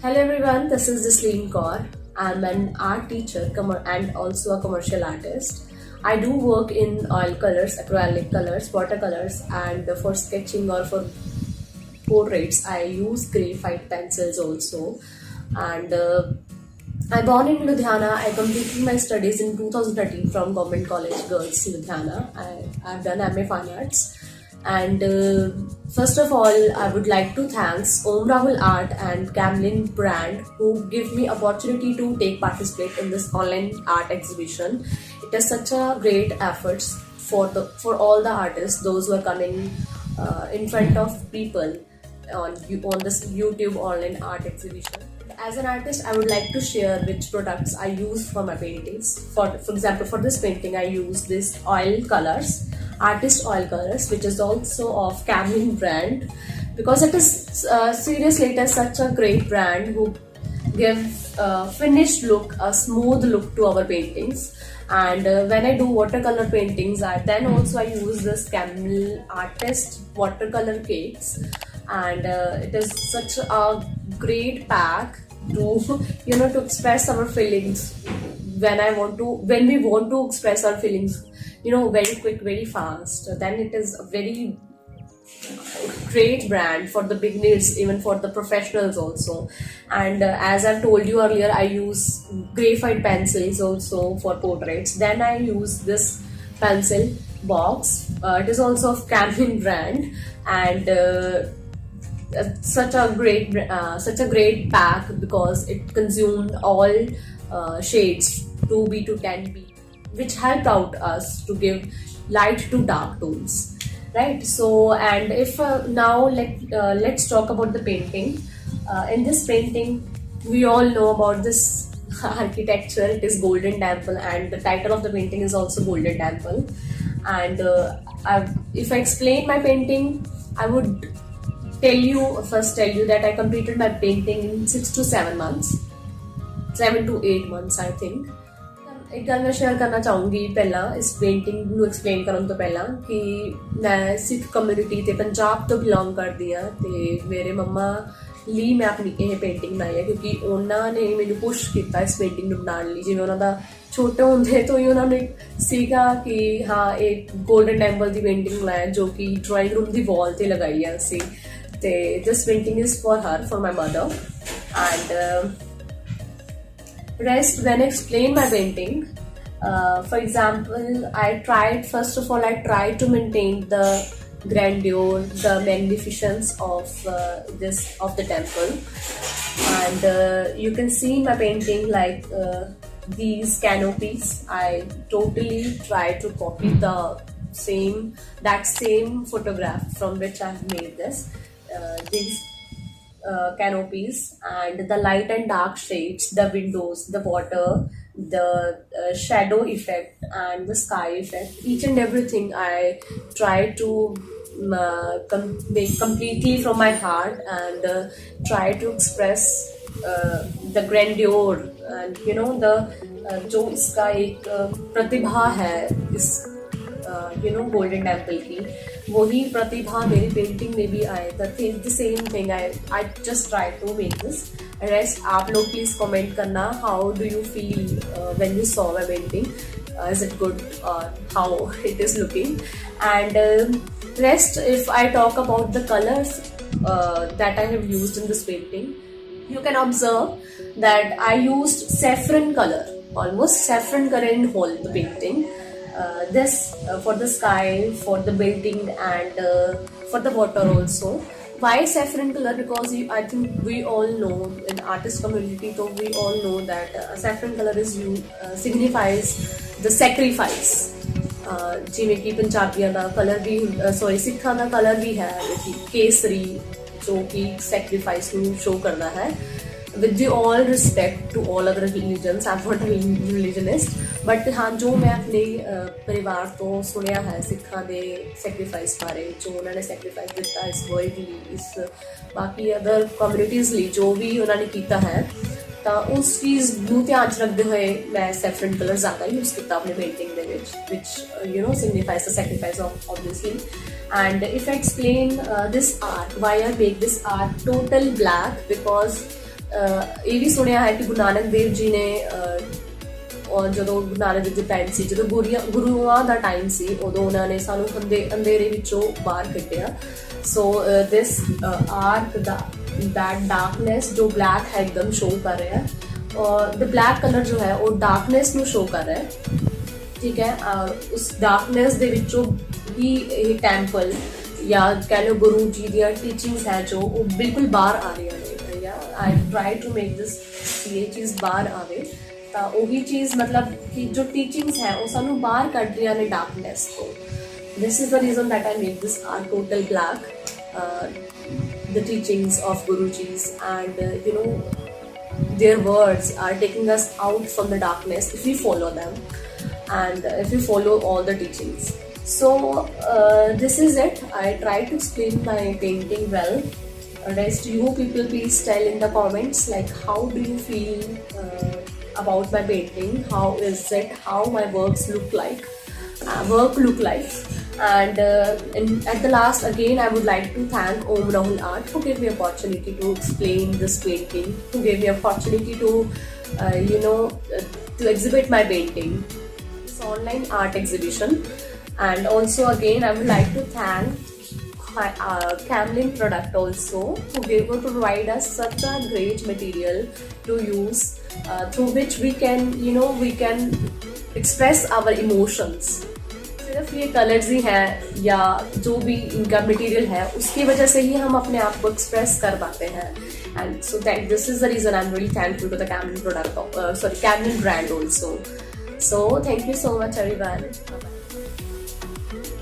Hello everyone, this is Jasleen Kaur. I'm an art teacher and also a commercial artist. I do work in oil colors, acrylic colors, watercolors, and for sketching or for portraits, I use graphite pencils also. And I born in Ludhiana. I completed my studies in 2013 from Government College Girls Ludhiana. I've done MA Fine Arts. And first of all, I would like to thanks Om Rahul Art and Camlin brand who give me opportunity to take participate in this online art exhibition. It is such a great efforts for all the artists, those who are coming in front of people on this YouTube online art exhibition. As an artist, I would like to share which products I use for my paintings. For example, for this painting, I use this oil colors, artist oil colors, which is also of Camlin brand, because it is seriously it is such a great brand who give finished look, a smooth look to our paintings. And when I do watercolor paintings, I use this Camel Artist watercolor cakes, and it is such a great pack to to express our feelings when we want to express our feelings, very quick, very fast. Then it is a very great brand for the beginners, even for the professionals also. And as I've told you earlier, I use graphite pencils also for portraits. Then I use this pencil box. It is also of Camlin brand, and such a great pack because it consumed all shades 2B to 10B, which helped out us to give light to dark tones, right? So, and if now let's talk about the painting. In this painting, we all know about this architecture. It is Golden Temple, and the title of the painting is also Golden Temple. And if I explain my painting, I would tell you that I completed my painting in 6 to 7 months, 7 to 8 months, I think. ਇੱਕ ਗੱਲ ਮੈਂ share ਕਰਨਾ ਚਾਹੂੰਗੀ ਪਹਿਲਾਂ ਇਸ painting ਨੂੰ explain ਕਰਨ ਤੋਂ ਪਹਿਲਾਂ ਕਿ ਮੈਂ ਸਿੱਖ ਕਮਿਊਨਿਟੀ ਤੇ ਪੰਜਾਬ ਤੋਂ ਬਿਲੋਂਗ ਕਰਦੀ ਹਾਂ ਤੇ ਮੇਰੇ ਮੰਮਾ ਲਈ ਮੈਂ ਆਪਣੀ ਇਹ ਪੇਂਟਿੰਗ ਬਣਾਈ ਹੈ ਕਿਉਂਕਿ ਉਹਨਾਂ ਨੇ ਮੈਨੂੰ ਪੁਸ਼ ਕੀਤਾ ਇਸ ਪੇਂਟਿੰਗ ਨੂੰ ਬਣਾਉਣ ਲਈ। ਜਿਵੇਂ ਉਹਨਾਂ ਦਾ ਛੋਟੇ ਹੁੰਦੇ ਤੋਂ ਹੀ ਉਹਨਾਂ ਨੇ ਸੀਗਾ ਕਿ ਹਾਂ ਇਹ ਗੋਲਡਨ ਟੈਂਪਲ ਦੀ ਪੇਂਟਿੰਗ ਬਣਾਇਆ ਜੋ ਕਿ ਡਰਾਇੰਗ ਰੂਮ ਦੀ ਵਾਲ ਤੇ ਲਗਾਈ ਹੈ ਅਸੀਂ। ਤੇ this painting is for her, for my mother. And rest when I explain my painting, for example, first of all I tried to maintain the grandeur, the magnificence of the temple. And you can see in my painting like these canopies. I totally try to copy that same photograph from which I have made this. These canopies and the light and dark shades, the windows, the water, the shadow effect and the sky effect, each and everything I try to make completely from my heart and try to express the grandeur and the जो इसका एक प्रतिभा है इस golden temple की, वही प्रतिभा मेरी painting में भी आए। The same thing I just try to make this. Rest आप लोग प्लीज कमेंट करना, how do you feel when you saw my painting, is it good और how it is looking. And rest if I talk about the colours that I have used in this painting, you can observe that I used saffron color, almost saffron color in whole the painting. This for the sky, for the building, and for the water also. Why saffron color? Because I think we all know in artist community, so we all know that saffron color signifies the sacrifice. ਜਿਵੇਂ ਕਿ ਪੰਜਾਬੀਆਂ ਦਾ colour ਵੀ ਸਿੱਖਾਂ ਦਾ colour ਵੀ ਹੈ ਕੇਸਰੀ, ਜੋ ਕਿ sacrifice ਨੂੰ show ਕਰਦਾ ਹੈ। with the all respect to all other religions, I'm not a religionist, but हाँ जो मैं अपने परिवार तो सुनिया है सिखा दे सैक्रीफाइस बारे, जो उन्होंने सैक्रीफाइस दिता इस वर्ल्ड ਲਈ, इस बाकी अदर कम्युनिटीज़ ਲਈ जो भी उन्होंने किया है, ਤਾਂ ਉਸ ਚੀਜ਼ ਨੂੰ ਧਿਆਨ 'ਚ ਰੱਖਦੇ ਹੋਏ ਮੈਂ ਸੈਫਰਨ ਕਲਰ ਜ਼ਿਆਦਾ ਯੂਜ਼ ਕੀਤਾ ਆਪਣੀ ਪੇਂਟਿੰਗ ਦੇ ਵਿੱਚ, which signifies the sacrifice of obviously. And if I explain this art, why I make this art total black, because ਇਹ ਵੀ ਸੁਣਿਆ ਹੈ ਕਿ ਗੁਰੂ ਨਾਨਕ ਦੇਵ ਜੀ ਨੇ ਔਰ ਜਦੋਂ ਗੁਰੂ ਨਾਨਕ ਦੇਵ ਜੀ ਟਾਈਮ ਸੀ, ਜਦੋਂ ਗੁਰੂਆਂ ਦਾ ਟਾਈਮ ਸੀ, ਉਦੋਂ ਉਹਨਾਂ ਨੇ ਸਾਨੂੰ ਅੰਧੇਰੇ ਵਿੱਚੋਂ ਬਾਹਰ ਕੱਢਿਆ। ਸੋ ਦਿਸ ਆਰਕ that darkness ਜੋ ਬਲੈਕ ਹੈ एकदम ਸ਼ੋ ਕਰ ਰਿਹਾ ਹੈ, और द ब्लैक कलर जो है वो डार्कनेस ਨੂੰ ਸ਼ੋ ਕਰ ਰਿਹਾ ਹੈ, ਠੀਕ ਹੈ। ਉਸ ਡਾਰਕਨੈਸ ਦੇ ਵਿੱਚੋਂ ਹੀ ਇਹ ਟੈਂਪਲ ਜਾਂ ਕਹਿ ਲਓ ਗੁਰੂ ਜੀ ਦੀਆਂ ਟੀਚਿੰਗਸ ਹੈ ਜੋ ਉਹ ਬਿਲਕੁਲ ਬਾਹਰ ਆ ਰਹੀਆਂ ਨੇ। ਜਾਂ I try to make this ਕਿ ਇਹ ਚੀਜ਼ ਬਾਹਰ ਆਵੇ, ਤਾਂ ਉਹੀ ਚੀਜ਼ ਮਤਲਬ ਕਿ ਜੋ ਟੀਚਿੰਗਸ ਹੈ ਉਹ ਸਾਨੂੰ ਬਾਹਰ ਕੱਢ ਰਹੀਆਂ ਨੇ ਡਾਰਕਨੈਸ ਤੋਂ। This is the reason that I make this are total black, the teachings of Guruji's, and you know their words are taking us out from the darkness if we follow them and if we follow all the teachings. So this is it. I try to explain my painting well. Rest you people please tell in the comments like how do you feel about my painting, how is it, how my work look like. And at the last again I would like to thank Om Rahul Art who gave me opportunity to explain this painting, who gave me opportunity to to exhibit my painting, this online art exhibition. And also again I would like to thank Camlin product also who provide us such a great material to use, through which we can express our emotions. सिर्फ ये colours ही हैं या जो भी इनका material है उसकी वजह से ही हम अपने आप को एक्सप्रेस कर पाते हैं। And so this is the reason I am really thankful to the Camlin product, Camlin brand also. So thank you so much everyone. Bye bye.